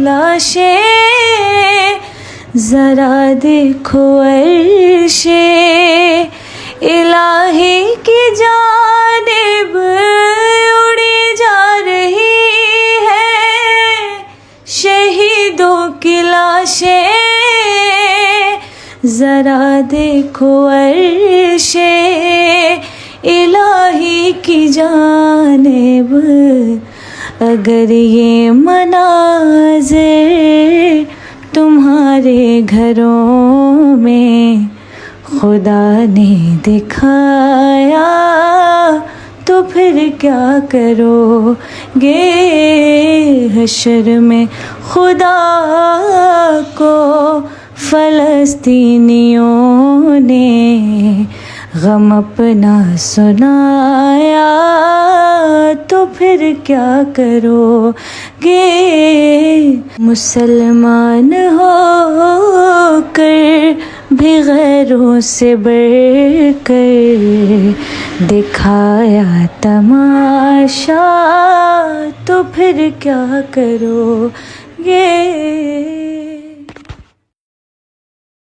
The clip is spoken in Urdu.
لاشیں ذرا دیکھو عرش الہی کی جانب اڑی جا رہی ہے، شہیدوں کی لاشیں ذرا دیکھو عرش الہی کی جانب۔ اگر یہ مناظر تمہارے گھروں میں خدا نے دکھایا تو پھر کیا کرو گے؟ حشر میں خدا کو فلسطینیوں نے غم اپنا سنایا تو پھر کیا کرو گے؟ مسلمان ہو کر بھی غیروں سے بڑھ کر دکھایا تماشا تو پھر کیا کرو گے؟